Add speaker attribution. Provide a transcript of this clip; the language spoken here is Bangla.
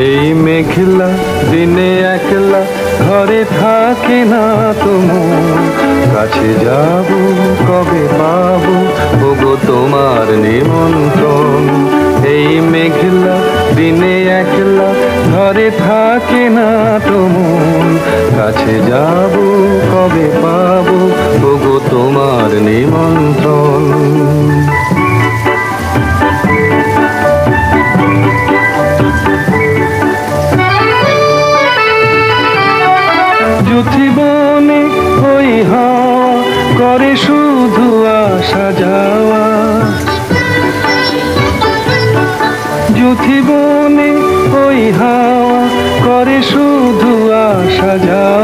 Speaker 1: এই মেঘলা দিনে একলা ঘরে থাকে না তোমার, কাছে যাব কবে পাবো ওগো তোমার নিমন্ত্রণ। এই মেঘলা দিনে একলা ঘরে থাকে না তোমার, কাছে যাব কবে পাবো ওগো তোমার নিমন্ত্রণ। জীবনে ওই হাওয়া করে শুধু আসা যাওয়া, জীবনে ওই হাওয়া করে শুধু আসা যাওয়া।